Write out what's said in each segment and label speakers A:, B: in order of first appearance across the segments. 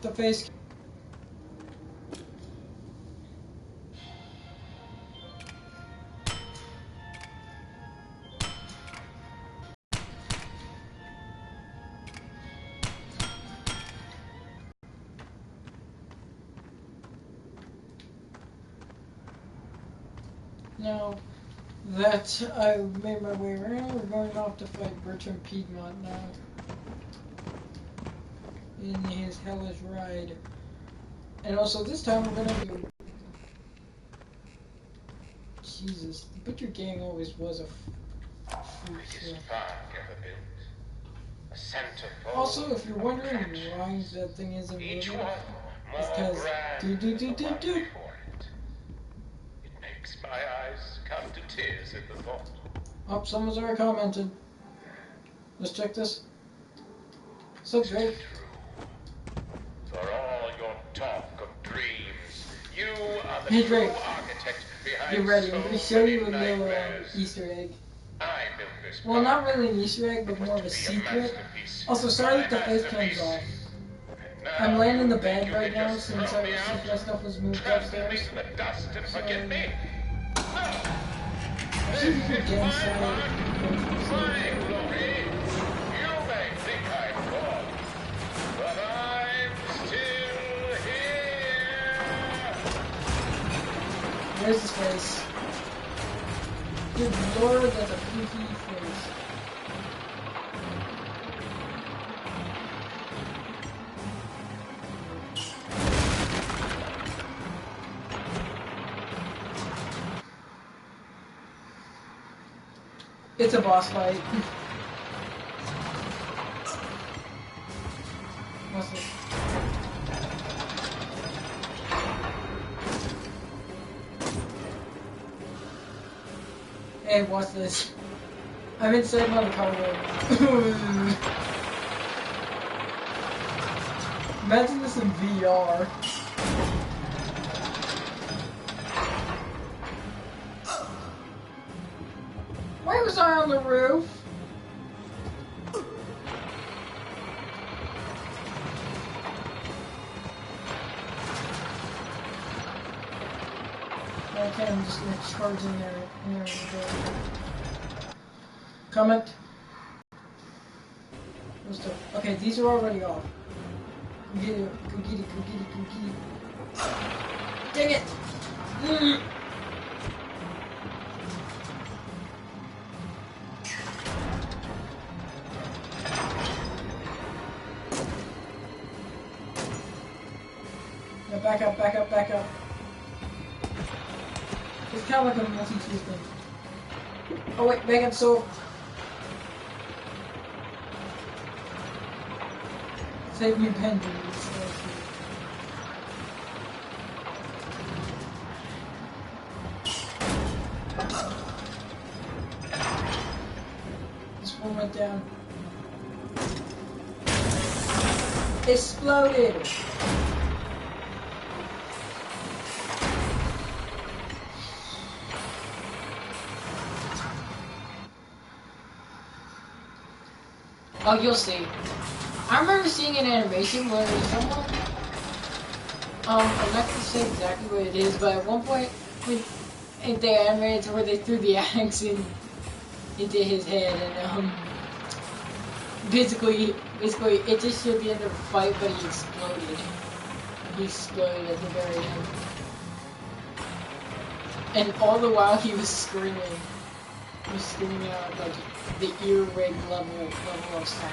A: the face. Now that I've made my way around, we're going off to fight Bertram Piedmont now. In his hellish ride. And also this time we're gonna do... Jesus, the Butcher Gang always was a freak. Also, if you're wondering why that thing isn't moving, it's because do.
B: My eyes come to tears at the thought.
A: Oh, someone's already commented. Let's check this. So great.
B: For all your talk of dreams, you are the
A: Hey,
B: true
A: Drake.
B: architect behind
A: Get ready, I'm going to show you a little
B: nightmares.
A: Easter egg.
B: I built this
A: Well, not
B: park.
A: really an Easter egg, but more of a secret. Also, sorry that the face cam's off. I'm laying in the bed right now since my stuff was moved upstairs.
B: In the dust and forget me.
A: See if you can get inside.
B: My glory, you may think I'm gone, but I'm still here.
A: There's his face. Good lord, that's a freaky face. It's a boss fight. What's this? Hey, what's this? I'm inside my car right now. Imagine this in VR. Why was I on the roof? Okay, I'm just gonna charge in there. Comment. Okay, these are already off. Go get it. Dang it! Now back up. It's kind of like a multi-tool thing. Oh wait, back up, so... Save me Bendy. This one went down. Exploded!
C: Oh, you'll see. I remember seeing an animation where someone, I'm not gonna say exactly what it is, but at one point, when they animated to where they threw the axe into his head, and basically, it just showed the end of the fight, but he exploded. He exploded at the very end, and all the while he was screaming. He was screaming out like the earwig level of sound.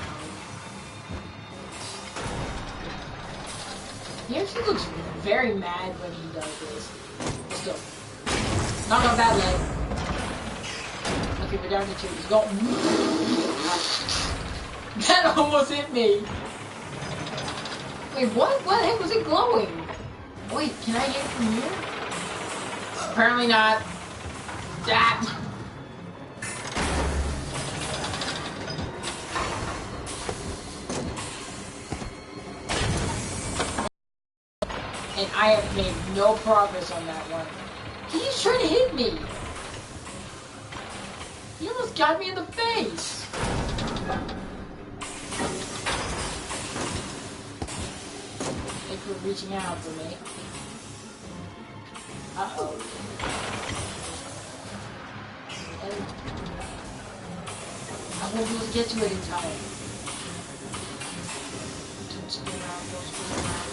C: He actually looks very mad when he does this. Let's go. Knock off that leg. Okay, we're down to 2. Let's go. That almost hit me. Wait, what? What the heck was it glowing? Wait, can I hit from here? Apparently not. That. And I have made no progress on that one. He's trying to hit me! He almost got me in the face! Thanks for reaching out for me. Uh-oh. And I won't be able to get to it in time. Don't spin around, don't spin around.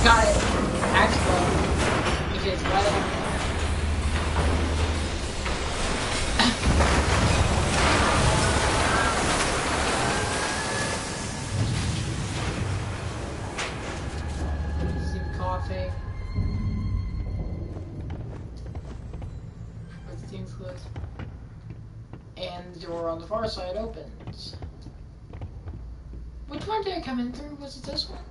C: Got it! Axe blow. Because right on there. Coughing. Everything's closed. And the door on the far side opens. Which one did I come in through? Was it this one?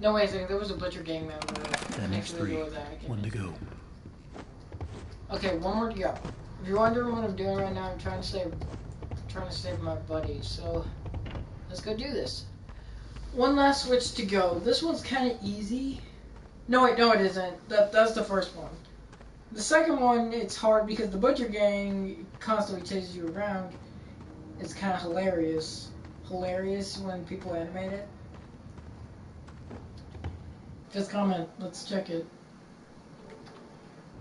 C: No, wait a second. There was a Butcher Gang member.
D: MX3. One to go.
C: Okay, one more to go. If you're wondering what I'm doing right now, I'm trying to save my buddy. So let's go do this. One last switch to go. This one's kind of easy. No, wait, no, it isn't. That's the first one. The second one, it's hard because the Butcher Gang constantly chases you around. It's kind of hilarious. Hilarious when people animate it. Just comment. Let's check it.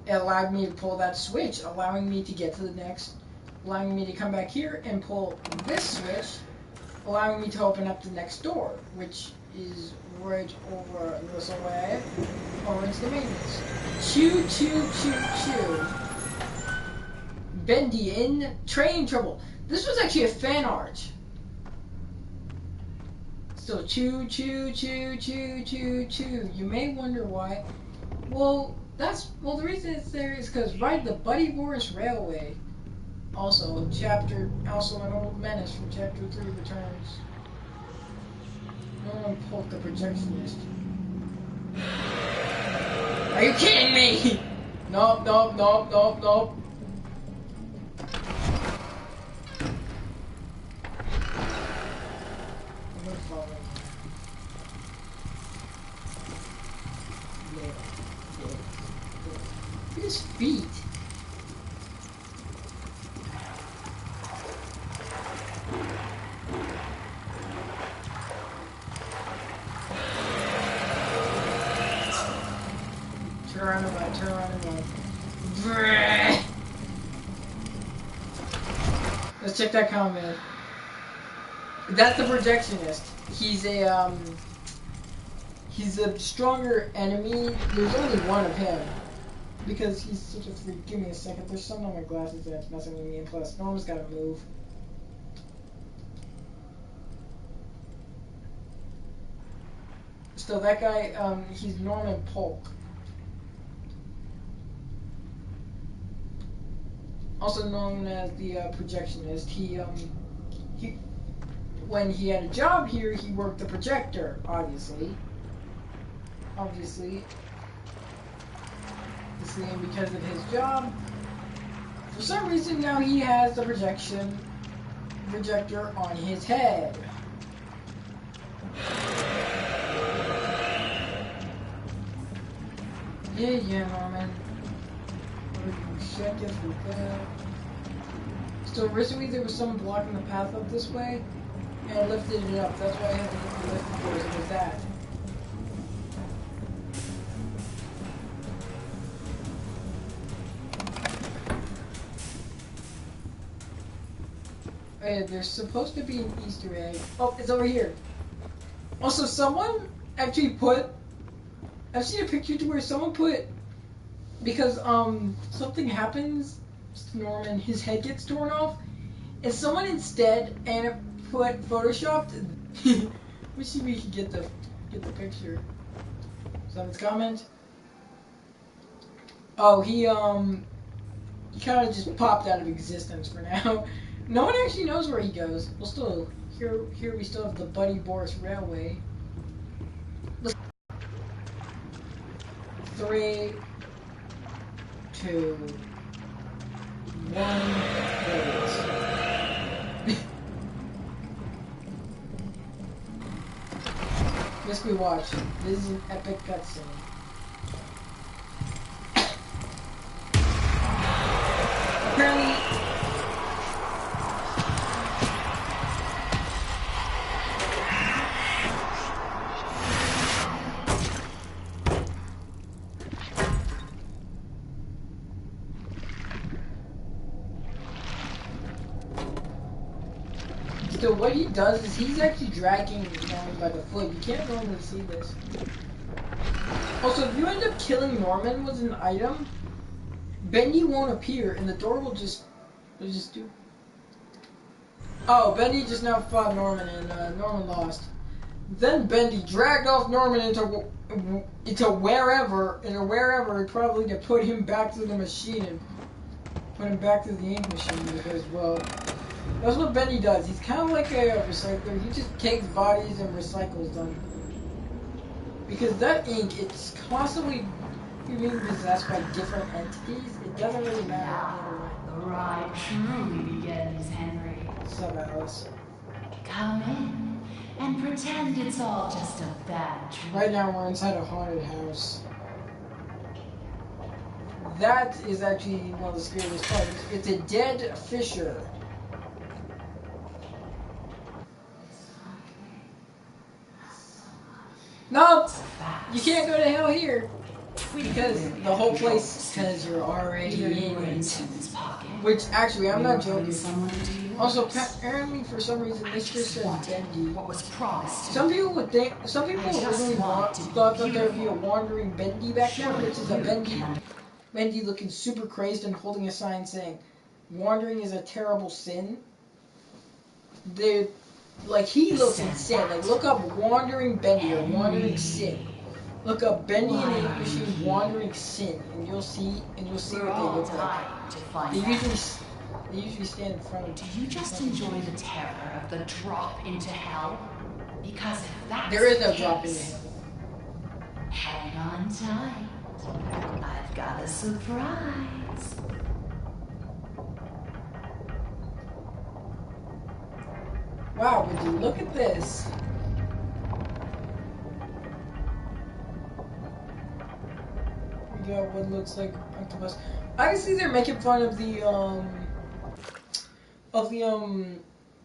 C: It allowed me to pull that switch, allowing me to get to the next, allowing me to come back here and pull this switch, allowing me to open up the next door, which is right over this way, or into the maintenance. Choo, choo, choo, choo. Bendy in train trouble. This was actually a fan art. So choo, choo, choo, choo, choo, choo. You may wonder why. Well, the reason it's there is because ride the Buddy Boris Railway. Also, an old menace from Chapter 3 returns. No one pulled the projectionist. Are you kidding me? Nope, nope, nope, nope, nope. I'm gonna follow him. Yeah. Look at his feet. Turn around. Let's check that comment. That's the projectionist. He's a stronger enemy. There's only one of him. Because he's such a freak. Give me a second. There's something on my glasses that's messing with me, and plus, Norm's gotta move. So that guy, he's Norman Polk. Also known as the projectionist. He when he had a job here, he worked the projector, obviously, and because of his job, for some reason now he has the projector on his head. Yeah, Norman. Check if we could. So originally there was someone blocking the path up this way, and I lifted it up. That's why I had to hit the lift doors. It was that. There's supposed to be an Easter egg. Oh, it's over here. Also, someone actually put. I've seen a picture to where someone put. Because something happens to Norman, his head gets torn off, and someone instead put photoshopped. Let me see if we can get the picture. Someone's comment. Oh, he kind of just popped out of existence for now. No one actually knows where he goes. Well, still here we still have the Buddy Boris Railway. 3, 2, 1, wait. Yes, we watch. This is an epic cutscene. Apparently,
A: still, what he does is he's actually dragging Norman by the foot. You can't normally see this. Also, if you end up killing Norman with an item, Bendy won't appear, and the door will just do. Oh, Bendy just now fought Norman, and Norman lost. Then Bendy dragged off Norman into wherever, probably to put him back to the machine and put him back to the ink machine because, well, that's what Bendy does. He's kind of like a recycler. He just takes bodies and recycles them. Because that ink, it's constantly being possessed by different entities. It doesn't really matter.
E: Now, the ride truly begins, Henry.
A: What's up, Alice?
E: Come in and pretend it's all just a bad dream.
A: Right now we're inside a haunted house. That is actually one of the scariest parts. It's a dead Fisher. Nope! You can't go to hell here. Because the whole place says you're already in it. Which, actually, I'm not joking. Also, apparently, for some reason, this just says Bendy.
E: What was promised?
A: Some people originally thought that there would be a wandering Bendy back there, which is a Bendy looking super crazed and holding a sign saying, "Wandering is a terrible sin." He looks insane. Like, look up Wandering Bendy or Wandering Sin. Look up Bendy and the Ink Machine Wandering Sin, and you'll see what they look like. They usually stand in front of.
E: Do you just enjoy the terror of the drop into hell? Because if that's
A: There is no
E: the
A: drop into
E: case,
A: hell.
E: hang on tight. I've got a surprise.
A: Wow, would you look at this? We got what looks like octopus. I can see they're making fun of the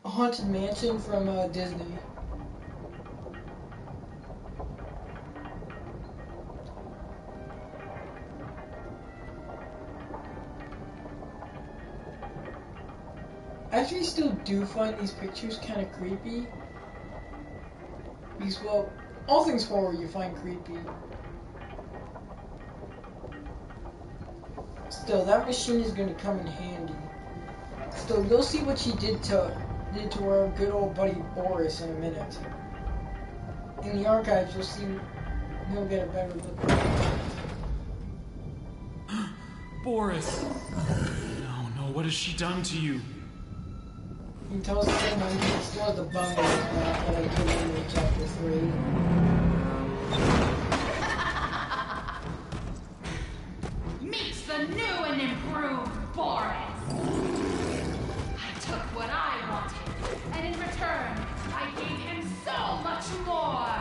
A: Haunted Mansion from Disney. I actually still do find these pictures kind of creepy. Because, well, all things horror you find creepy. Still, that machine is going to come in handy. Still, you'll see what she did to our good old buddy Boris in a minute. In the archives, you'll see. You'll get a better look.
D: Boris! No, what has she done to you?
A: He tells us that he still has the bung in his mouth that I put in chapter 3.
E: Meet the new and improved Boris. I took what I wanted, and in return, I gave him so much more.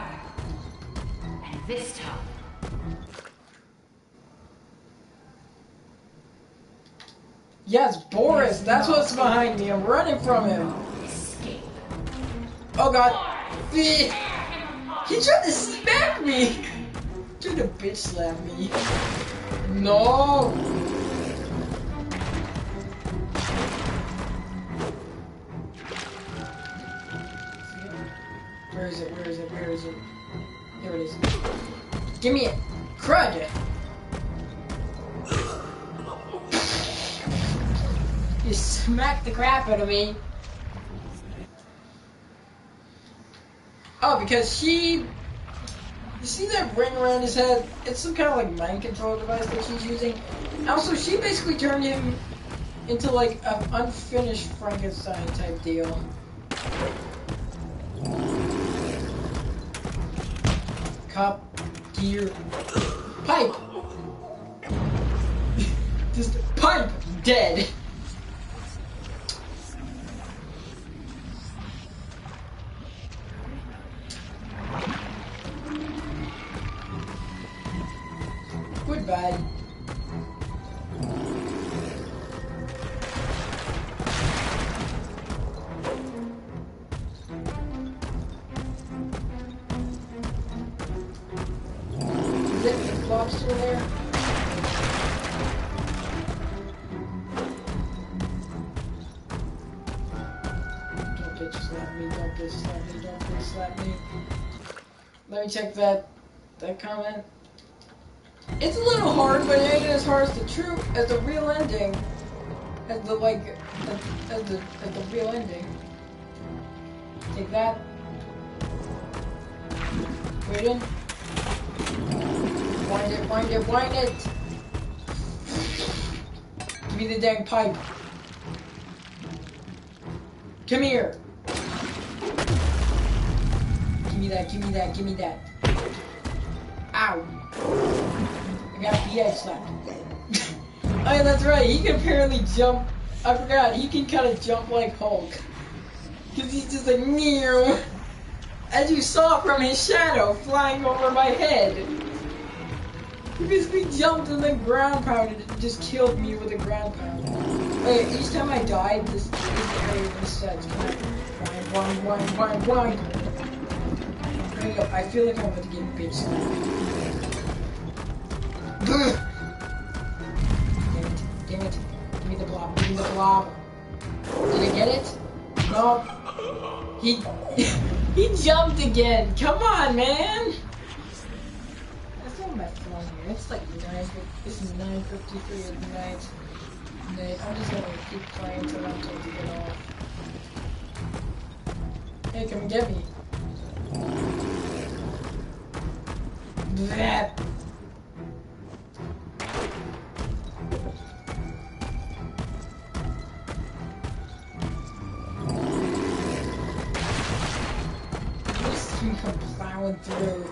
E: And this time,
A: Yes, Boris, that's what's behind me. I'm running from him.
E: escape.
A: Oh god. He tried to smack me. He tried to bitch slap me. No. Where is it? Here it is. Give me it. Crud. You smacked the crap out of me. Oh, because you see that ring around his head? It's some kind of like mind control device that she's using. Also, she basically turned him into like an unfinished Frankenstein type deal. Cup, gear, pipe. Just pipe, dead. Goodbye. Is it the lobster there? Don't bitch slap me. bitch slap me, don't bitch slap me. Let me check that comment. It's a little hard, but it ain't as hard as the real ending. As the real ending. Take that. Wait in. Wind it, wind it, wind it! Give me the dang pipe. Come here! Give me that, give me that, give me that. Ow! I got PA slapped. Oh yeah, that's right, he can apparently jump. I forgot, he can kind of jump like Hulk. Cause he's just like, meow. As you saw from his shadow flying over my head. He basically jumped and then ground pounded and just killed me with a ground pound. Wait, each time I died, this area resets. Wind. Hang up, I feel like I'm about to get bitch slapped. Damn it. Give me the blob, give me the blob. Did I get it? No. He jumped again. Come on, man. That's not my phone here. It's like 9:53 at night. I'm just gonna keep playing till I'm told to get off. Hey, come and get me. That. Come plowing through.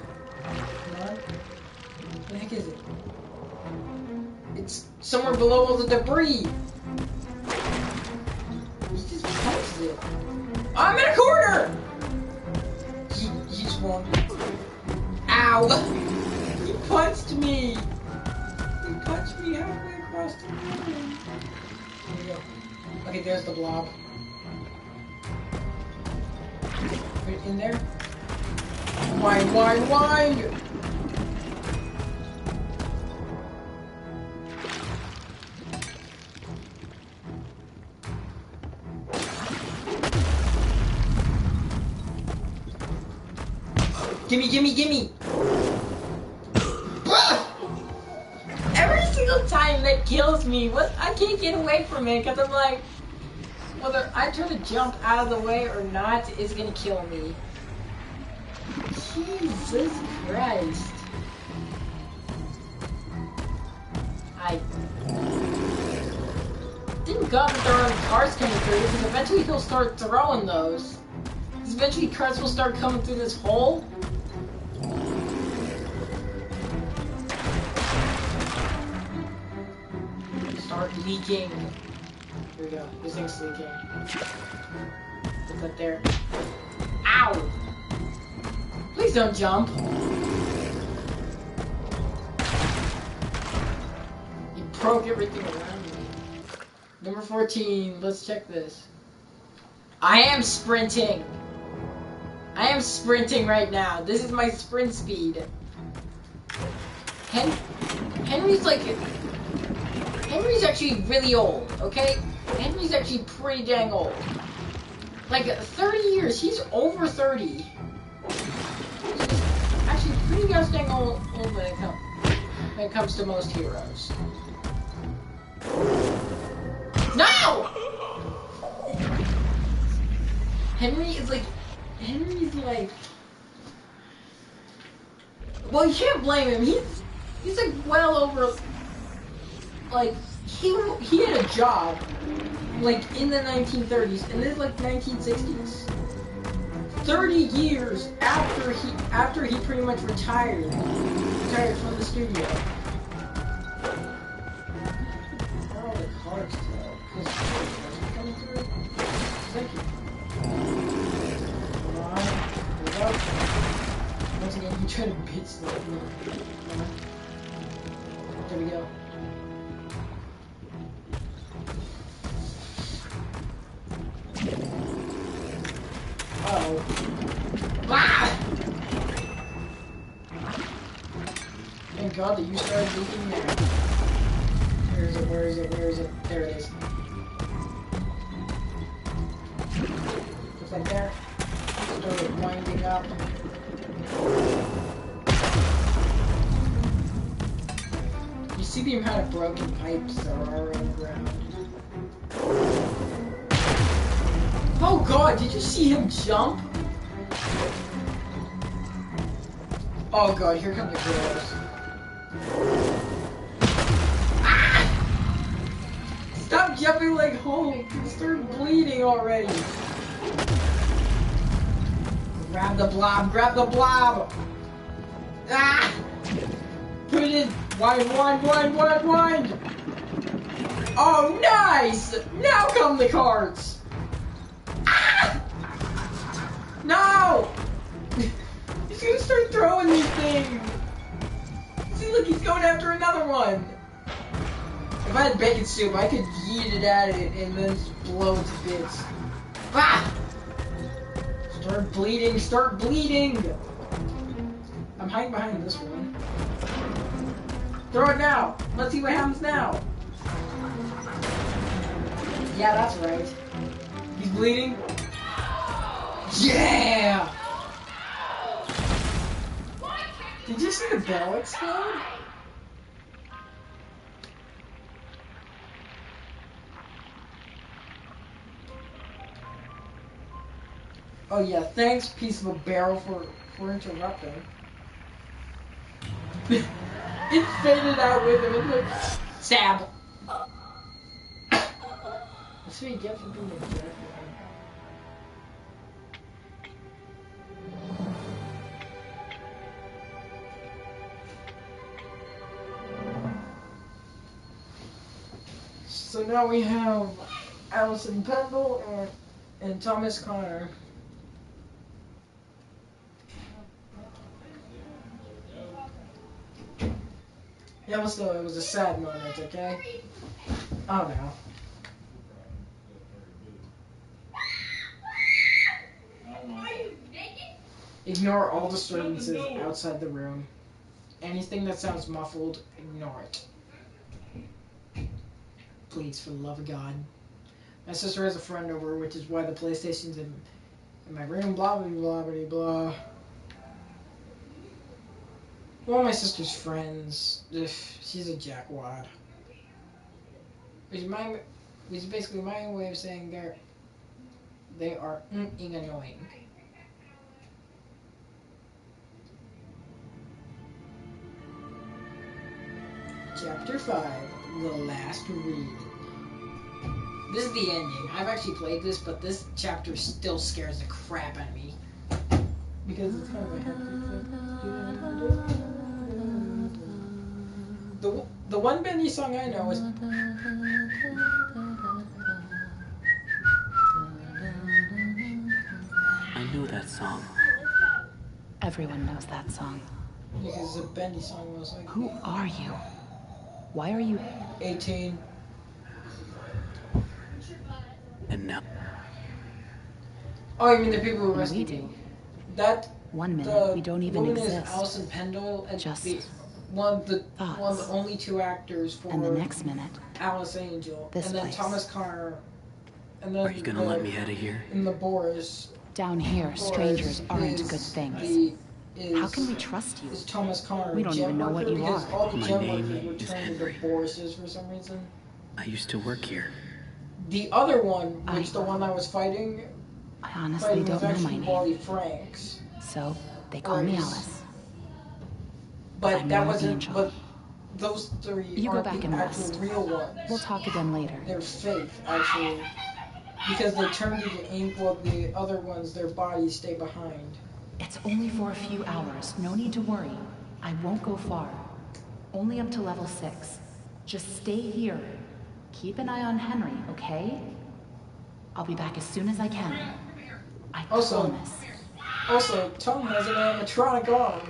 A: Come on. What the heck is it? It's somewhere below all the debris. He just punched it. I'm in a corner! He just won. Ow! He punched me! He punched me halfway across the room. There we go. Okay, there's the blob. Put it in there. Wind! Gimme! Every single time that kills me, I can't get away from it because I'm like, whether I try to jump out of the way or not is gonna kill me. Jesus Christ. I didn't God that there are cars coming through, because eventually he'll start throwing those. Because eventually cars will start coming through this hole. Start leaking. Here we go. This thing's leaking. Put that there. Ow! Please don't jump. You broke everything around me. Number 14, let's check this. I am sprinting. I am sprinting right now. This is my sprint speed. Henry's actually really old, okay? Henry's actually pretty dang old. Like 30 years, he's over 30. Actually, pretty gosh dang old when it comes to most heroes. No! Henry's like, well, you can't blame him. He's like well over, like, he had a job, like, in the 1930s, and this is like 1960s. 30 years after he pretty much retired from the studio. Where are all the cards though? Coming through? Thank you. Come on. Here we go. Once again, you try to bitch slap me. There we go. Uh-oh. Ah! Thank God that you started leaking there. Where is it? There it is. Just like there. winding up. You see the amount of broken pipes that are already on the ground. Oh god, did you see him jump? Oh god, here come the girls. Ah! Stop jumping like Hulk! You start bleeding already. Grab the blob, grab the blob! Ah! Put it in! Wind, wind, wind, wind, wind! Oh, nice! Now come the cards! Ah! No! He's gonna start throwing these things! See, look, he's going after another one! If I had bacon soup, I could yeet it at it and then just blow it to bits. Ah! Start bleeding, start bleeding! I'm hiding behind this one. Throw it now! Let's see what happens now! Yeah, that's right. He's bleeding. Yeah! Did you see the bell explode? Oh yeah, thanks, piece of a barrel, for interrupting. It faded out with him and like, stab! That's what you get for being a jerk. So now we have Allison Pendle and Thomas Connor. Yeah, but still, it was a sad moment, okay? Oh no. Ignore all disturbances outside the room. Anything that sounds muffled, ignore it. Please, for the love of God. My sister has a friend over, which is why the PlayStation's in my room, blah, blah, blah, blah, blah. One of my sister's friends, she's a jackwad. Which is basically my way of saying they are annoying. Chapter 5, The Last Read. This is the ending. I've actually played this, but this chapter still scares the crap out of me. Because it's kind of a hectic thing. The one Bendy song I know is...
F: I know that song.
G: Everyone knows that song.
A: Because it's a Bendy song most likely.
G: Who are you? Why are you
A: 18?
F: And now.
A: Oh, you mean the people who
G: we
A: rescued
G: do?
A: me? That
G: 1 minute we don't even
A: woman
G: exist.
A: is Allison Pendle, and
G: Just
A: one of the
G: thoughts.
A: only two actors for
G: And the next minute,
A: Alice Angel,
G: this
A: and then
G: place.
A: Thomas Connor, and then
F: Are you gonna let me out of here?
A: in the Boris.
G: down here, strangers aren't good things. How can we trust you?
A: Is Thomas Connor
G: We
A: a
G: don't
A: gem
G: even know what
A: worker?
G: you
A: Because
G: are.
A: all the
F: My
A: gem
F: name
A: workers were
F: is
A: turned
F: Henry.
A: into Borises for some reason.
F: I used to work here.
A: The other one, which
G: I-
A: the one I was fighting
G: I honestly
A: was
G: don't know my
A: actually
G: name.
A: Wally Franks.
G: So they call me
A: Right.
G: Alice.
A: But
G: I'm
A: that
G: not
A: wasn't.
G: Angel.
A: But those three
G: You go
A: aren't
G: back
A: the
G: and
A: actual
G: rest.
A: real ones.
G: We'll talk again later.
A: They're fake, actually, because they turned into ink while the other ones, their bodies stay behind.
G: It's only for a few hours. No need to worry. I won't go far. Only up to level 6. Just stay here. Keep an eye on Henry, okay? I'll be back as soon as I can. I
A: Also-
G: promise.
A: Also, Tom has an animatronic arm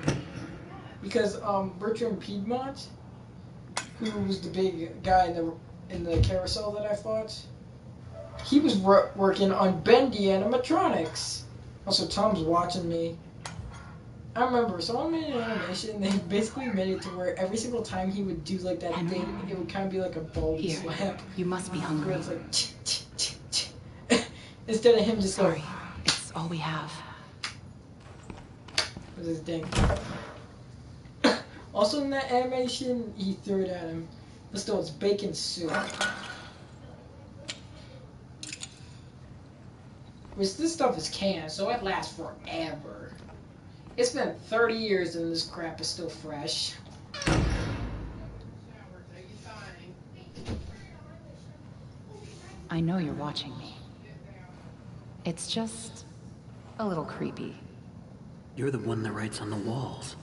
A: because Bertram Piedmont, who was the big guy in the carousel that I fought, he was working on Bendy animatronics. Also, Tom's watching me. I remember someone made an animation. They basically made it to where every single time he would do like that
G: Henry?
A: thing, it would kind of be like a bulb
G: Here,
A: slap.
G: you must be
A: Where
G: hungry.
A: it's like instead of him just
G: Sorry,
A: going.
G: it's all we have.
A: with his dink. Also in that animation, he threw it at him. But still, it's bacon soup. Which this stuff is canned, so it lasts forever. It's been 30 years and this crap is still fresh.
G: I know you're watching me. It's just a little creepy.
F: You're the one that writes on the walls.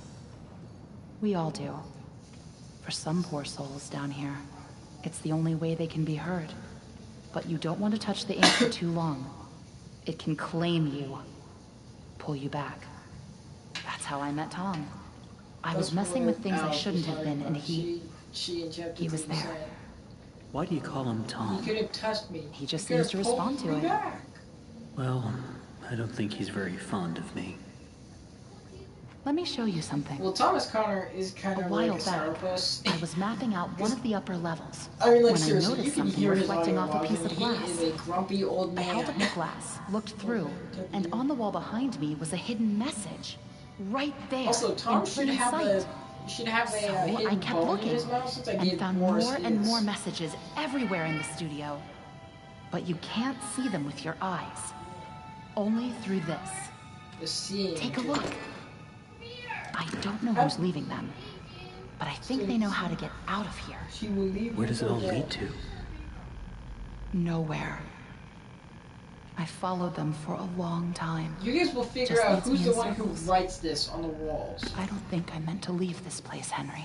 G: We all do. For some poor souls down here, it's the only way they can be heard. But you don't want to touch the ink for too long. It can claim you, pull you back. That's how I met Tom. I was messing with things I shouldn't have been, and he was there.
F: Why do you call him Tom?
A: He could have touched me.
G: He just seems to respond to it.
A: Back.
F: Well, I don't think he's very fond of me.
G: Let me show you something.
A: Well, Thomas Connor is kind of like a sourpuss.
G: I was mapping out one of the upper levels.
A: I mean, like,
G: when I
A: seriously, you
G: noticed
A: can
G: something
A: hear his
G: reflecting
A: audio
G: off a piece
A: log,
G: of
A: and
G: glass.
A: he is a grumpy old man.
G: I held up the glass, looked through, and on the wall behind me was a hidden message. Right there.
A: Also, Tom
G: in
A: should
G: plain
A: have
G: sight.
A: a
G: So
A: hidden
G: I kept
A: bone in
G: looking
A: his mouth since I
G: and
A: gave
G: found
A: Morris
G: more and
A: his.
G: more messages everywhere in the studio. But you can't see them with your eyes. Only through this.
A: The seeing.
G: Take a look. I don't know who's leaving them, but I think they know how to get out of here.
A: She will leave.
F: Where does it all lead to?
G: Nowhere. I followed them for a long time.
A: You guys will figure
G: Just
A: out
G: leads
A: who's
G: me
A: the
G: in
A: one who
G: circles.
A: writes this on the walls.
G: I don't think I meant to leave this place, Henry.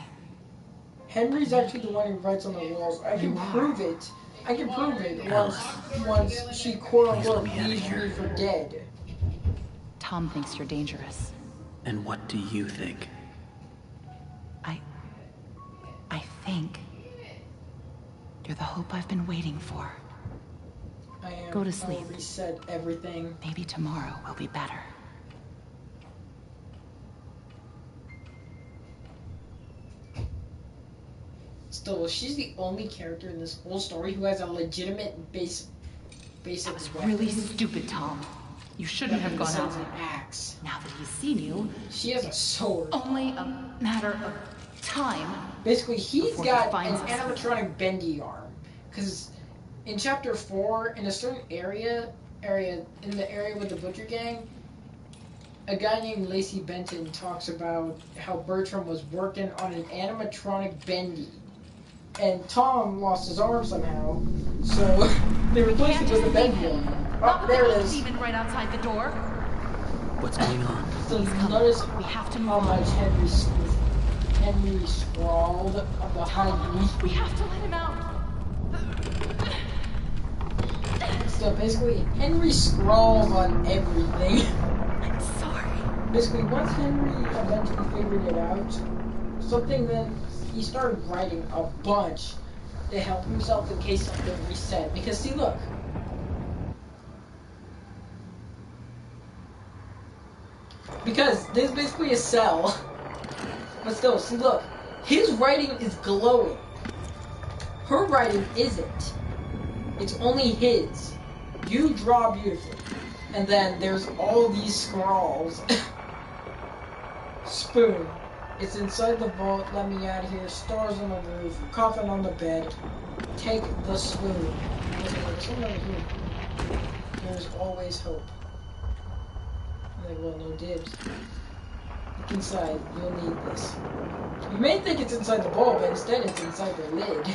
A: Henry's actually the one who writes on the walls. I can prove it. I can prove it once she quote-unquote leaves me for dead.
G: Tom thinks you're dangerous.
F: And what do you think?
G: I think you're the hope I've been waiting for.
A: I am.
G: Go to sleep.
A: I'll reset everything.
G: Maybe tomorrow will be better.
A: Still, she's the only character in this whole story who has a legitimate basic
G: That was
A: weapon.
G: really stupid, Tom. You shouldn't have gone
A: Besides
G: out.
A: an axe.
G: Now that he's seen you,
A: She has a sword.
G: only a matter of time.
A: Basically, he's
G: Before he
A: got an
G: finds us.
A: animatronic bendy arm. Because in chapter 4, in a certain area in the area with the Butcher Gang, a guy named Lacey Benton talks about how Bertram was working on an animatronic bendy. And Tom lost his arm somehow, so they replaced it with a bendy arm. Oh, there it is.
G: Even right outside the door.
F: What's going on?
A: So notice
G: We have to
A: how
G: move on.
A: much Henry scrawled behind me.
G: We have to let him out.
A: So basically, Henry scrawled on everything.
G: I'm sorry.
A: Basically, once Henry eventually figured it out, he started writing a bunch to help himself in case something reset. Because see, look. Because there's basically a cell. But still, see, look. His writing is glowing. Her writing isn't. It's only his. You draw beautifully. And then there's all these scrawls. Spoon. It's inside the vault. Let me out of here. Stars on the roof. Coffin on the bed. Take the spoon. There's always hope. I'm like, well, no dibs. Look inside. You'll need this. You may think it's inside the bowl, but instead it's inside the lid.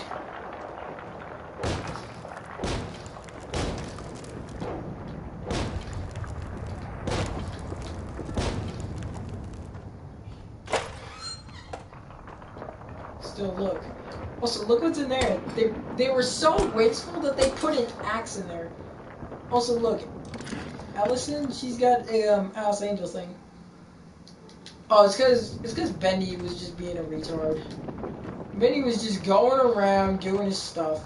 A: Still look. Also, look what's in there. They were so wasteful that they put an axe in there. Also, look. Allison, she's got a Alice Angel thing. Oh, it's because Bendy was just being a retard. Bendy was just going around doing his stuff.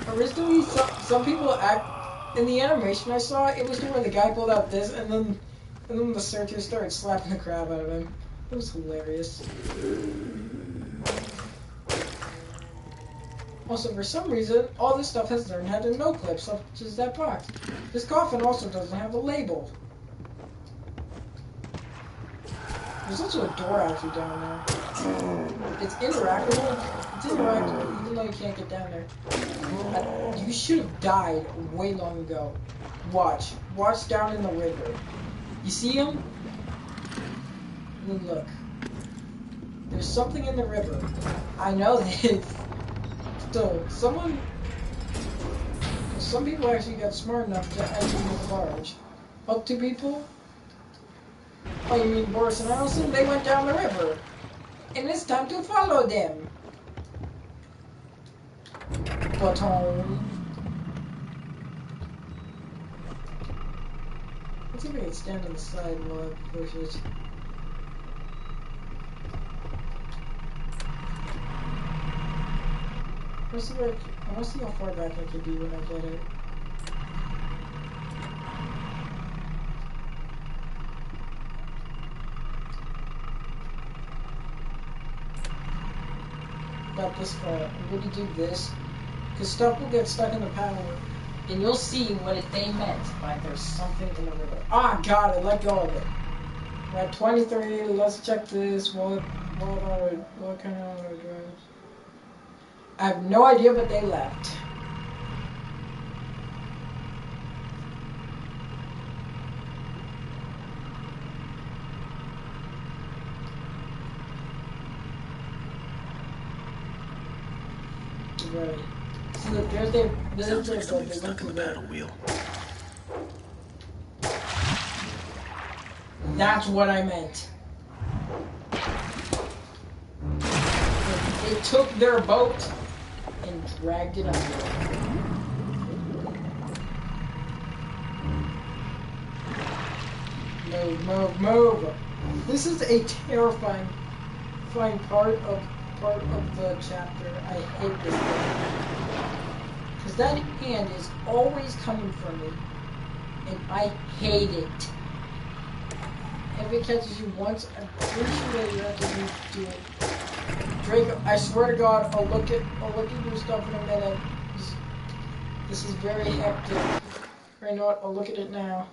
A: Originally, some people act in the animation I saw. It was where the guy pulled out this, and then the searchers started slapping the crap out of him. It was hilarious. Also, for some reason, all this stuff has learned how to no-clip, such as that box. This coffin also doesn't have a label. There's also a door actually down there. It's interactable. It's interactable, even though you can't get down there. You should have died way long ago. Watch. Watch down in the river. You see him? Look. There's something in the river. I know this. Still, some people actually got smart enough to actually make a barge. Up to people? Oh, you mean Boris and Allison? They went down the river. And it's time to follow them. Baton. Let's see if I can stand on the side while I push it. I want to see how far back I can be when I get it. About this far. I'm going to do this. Because stuff will get stuck in the power.
C: And you'll see what they meant by there's something in the river.
A: Ah, got it. Let go of it. We're at 23. Let's check this. What kind of auto drives? I have no idea, but they left. Right. So look, there's
F: Sounds like
A: their
F: something
A: boat.
F: stuck in the paddle wheel.
A: That's what I meant. They took their boat and dragged it under. Move. This is a terrifying part of the chapter. I hate this thing. Because that hand is always coming for me. And I hate it. If it catches you once, I'm pretty sure that you have to do it. Drake, I swear to God, I'll look at your stuff in a minute. This is very hectic. Or you know what, I'll look at it now.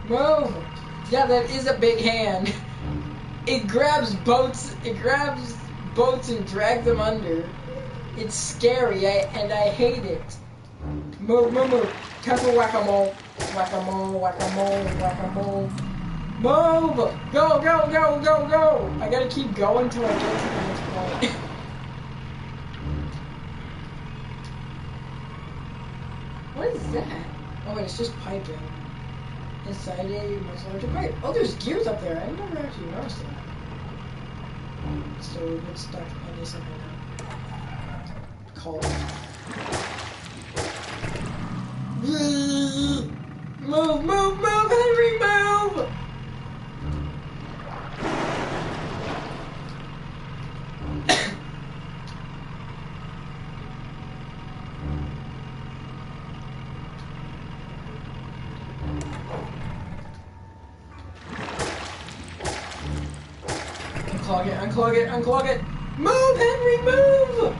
A: Move! Yeah, that is a big hand. It grabs boats and drags them under. It's scary, and I hate it. Move. Time for whack-a-mole. Whack-a-mole. Move! Go! I gotta keep going till I get to the next point. What is that? Oh wait, it's just piping. Inside a much larger pipe. Oh, there's gears up there. I never actually noticed that. So we get stuck on this something now. Call it. Move, Henry, move! Unclog it. Move, Henry, move!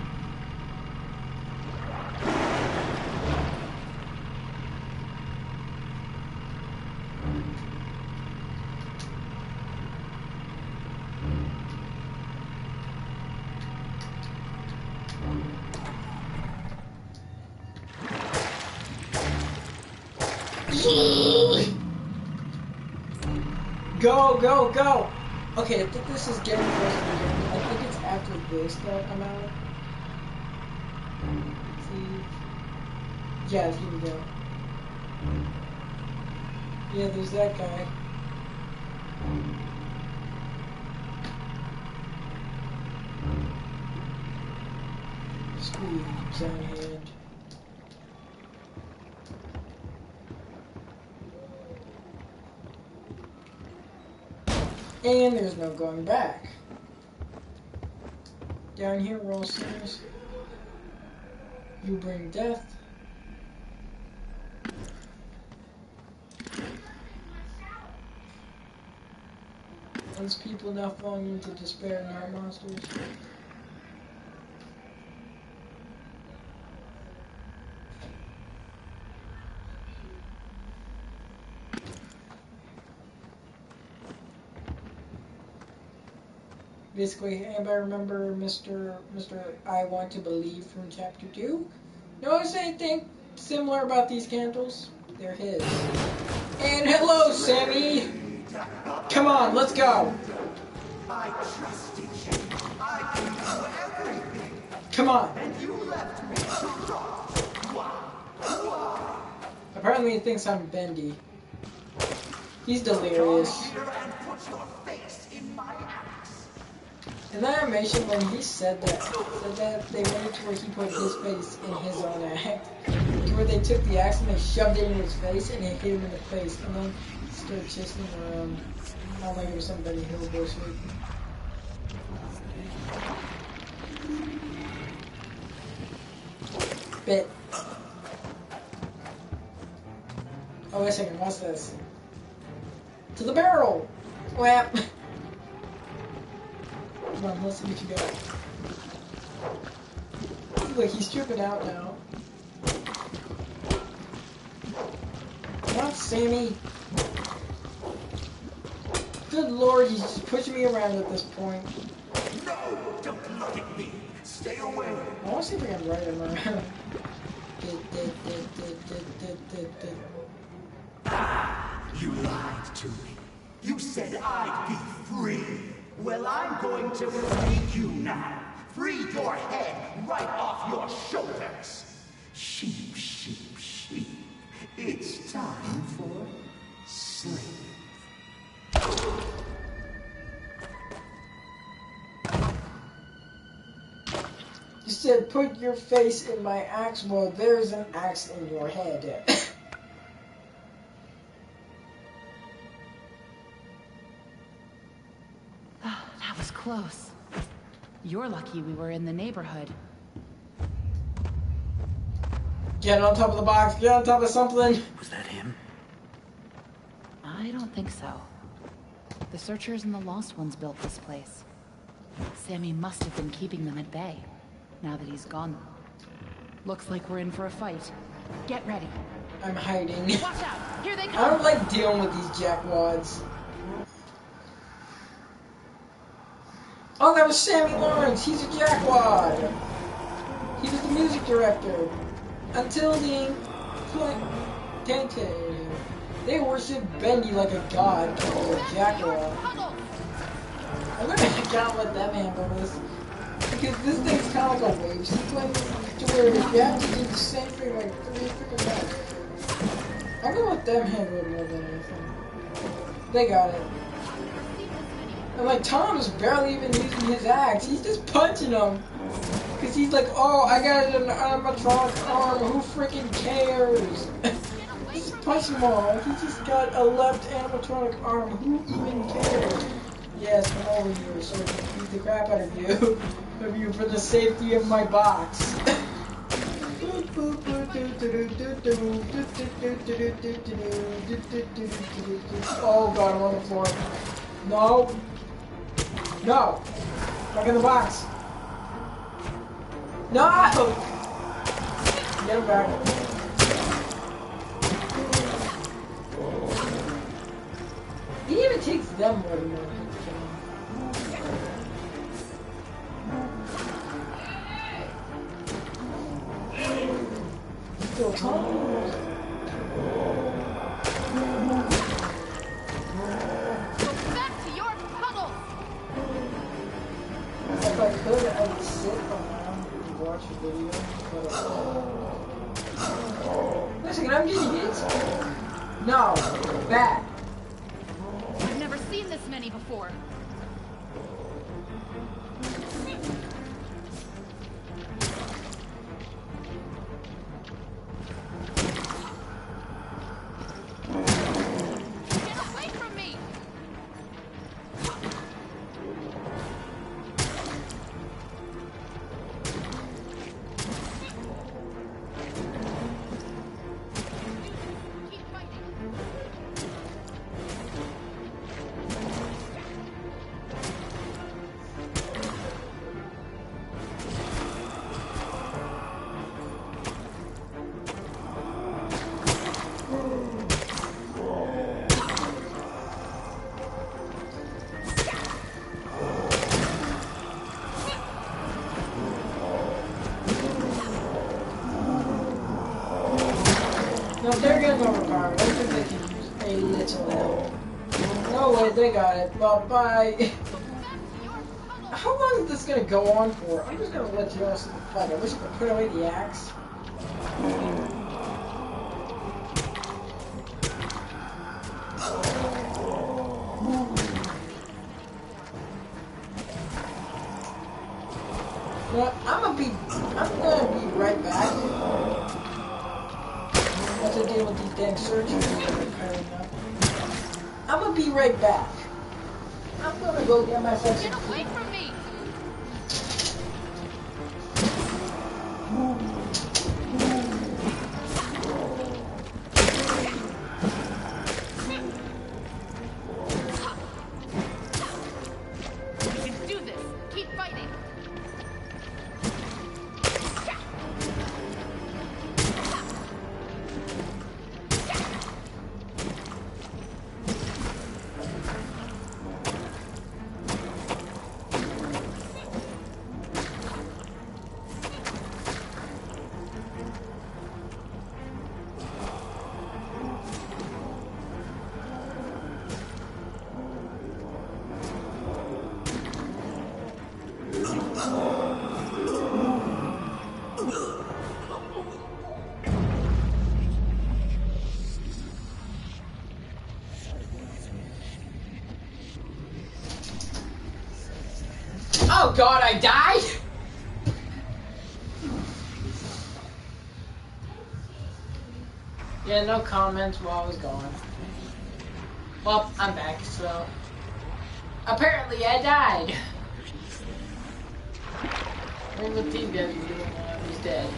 A: Go! Okay, I think this is getting close to the end. I think it's after this that I'm out. See? Yeah, here we go. Yeah, there's that guy. Squeeze, giant hand. And there's no going back. Down here, we're all sinners. You bring death. Once people now falling into despair and are monsters. Basically, anybody remember Mr. I Want to Believe from Chapter 2? Notice anything similar about these candles? They're his. And hello, Sammy! Come on, let's go!
H: I trusted you. I can do everything.
A: Come on!
H: And you left me to rot. Why?
A: Apparently he thinks I'm Bendy. He's delirious.
H: Come here and put your face in my axe.
A: In that animation, when he said that, they made it to where he put his face in his own act. To where they took the axe and they shoved it in his face and they hit him in the face and then started chasing him around. Not like it was some Benny Hill bullshit. Bit. Oh, wait a second, what's this? To the barrel! Whap! Come on, let's see what you got. Look, he's tripping out now. Come on, Sammy! Good lord, he's just pushing me around at this point.
H: No, don't look at me. Stay away.
A: I want to see if I can ride him around.
H: You lied to me. You said I'd be free. Well, I'm going to free you now. Free your head right off your shoulders. Sheep, sheep, sheep. It's time for sleep.
A: You said put your face in my axe. Well, there's an axe in your head.
G: That was close. You're lucky we were in the neighborhood.
A: Get on top of the box. Get on top of something.
F: Was that him?
G: I don't think so. The Searchers and the Lost Ones built this place. Sammy must have been keeping them at bay, now that he's gone. Looks like we're in for a fight. Get ready.
A: I'm hiding.
G: Watch out! Here they
A: I
G: come!
A: don't like dealing with these jackwads. Oh, that was Sammy Lawrence. He's a jackwad. He was the music director. Until the Tainted. They worship Bendy like a god, called a jackwad. I'm gonna let them handle this. Because this thing's kind of like a wave sequence, to where you have to do the same thing like 3 freaking times. I'm gonna let them handle it more than anything. They got it. And like, Tom is barely even using his axe, he's just punching them. Because he's like, oh, I got an animatronic arm, who freaking cares? Just punch them all, he just got a left animatronic arm, who even cares? Yes, come over here so I can beat the crap out of you for the safety of my box. Oh god, I'm on the floor. No. No. Back in the box. No! Get him back. He even takes them more than one. Still Tom.
E: Back to your puddle!
A: If I could, I would sit around and watch a video, but wait a second, I'm getting hit. No, back.
E: I've never seen this many before. Get away from me! Keep fighting.
A: No, they're getting overpowered. I think they can use a little help. No way, they got it. Well, bye. How long is this gonna go on for? I'm just gonna let you all see the fight. I wish I could put away the axe. You know what? I'm gonna be right back. Once I deal with these damn searchers that are piling up. I'm gonna be right back. I'm gonna go get myself some food.
E: Get away from me! You can do this. Keep fighting.
A: Oh god, I died? Yeah, no comments while I was gone. Well, I'm back, so... Apparently I died. What were these guys doing when I was dead?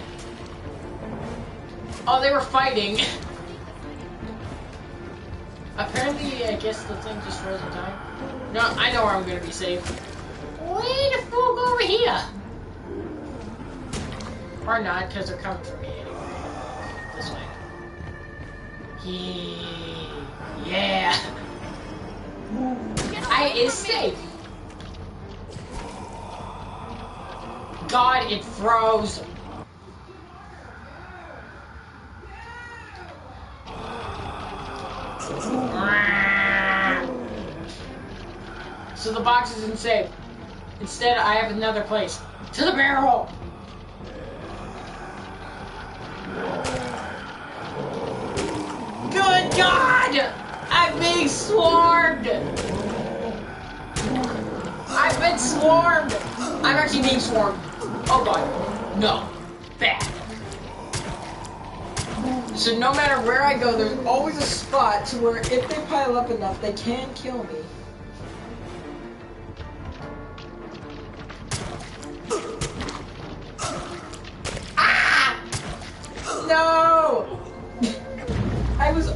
A: Oh, they were fighting. Apparently, I guess the thing just froze in time. No, I know where I'm gonna be safe. Way the fuck over here! Or not, because they're coming for me anyway. This way. Yeah! I is safe! God, it froze! So the box isn't safe. Instead, I have another place. To the barrel! Good God! I'm being swarmed! I've been swarmed! I'm actually being swarmed. Oh God. No. Bad. So no matter where I go, there's always a spot to where if they pile up enough, they can kill me. No! I was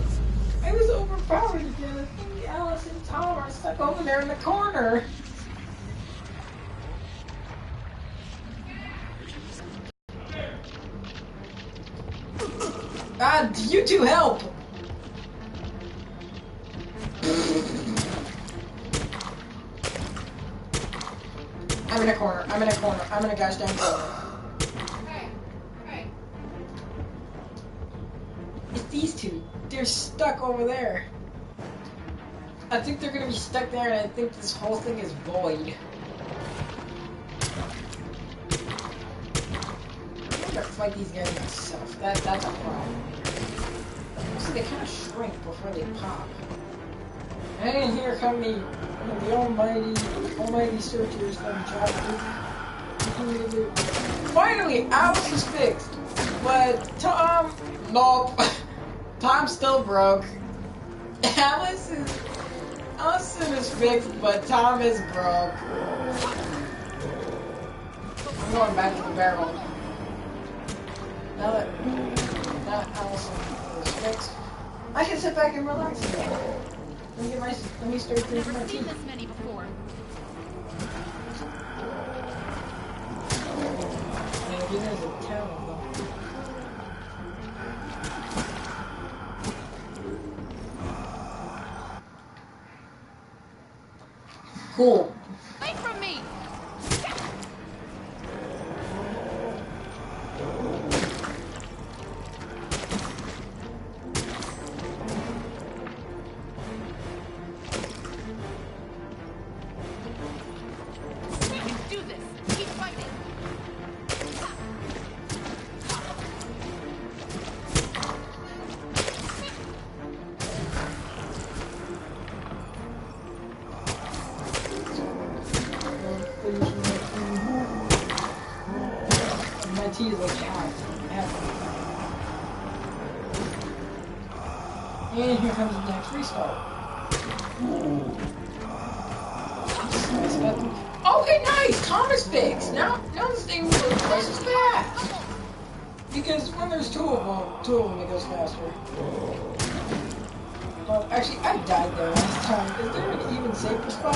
A: overpowered again. I think Alice and Tom are stuck over there in the corner. Ah, you two help! I'm in a corner. I'm in a corner. I'm in a gosh damn corner. It's these two. They're stuck over there. I think they're gonna be stuck there, and I think this whole thing is void. I'm gonna fight these guys myself. That's a problem. So they kind of shrink before they pop. And here come the almighty searchers from Chopper. Finally, Alice is fixed. But Tom, nope. Tom's still broke. Allison is fixed, but Tom is broke. I'm going back to the barrel. Now that Allison is fixed, I can sit back and relax again. Let me start drinking my tea.
E: Never seen this many before.
A: It is a talent though. Cool.
E: Away from me! You can do this. Keep fighting.
A: My tea is like half. And here comes the next restart. Okay, nice! Thomas fix! Now this thing goes twice as fast! Because when there's two of them, it goes faster. Well, actually, I died there last time. Is there an even safer spot?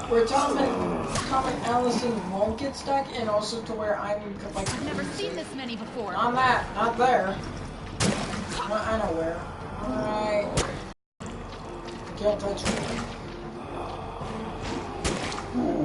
A: Where Tom and Allison won't get stuck, and also to where I'm like...
E: I've never seen this many before.
A: Not there. I know where. Alright. Can't touch me.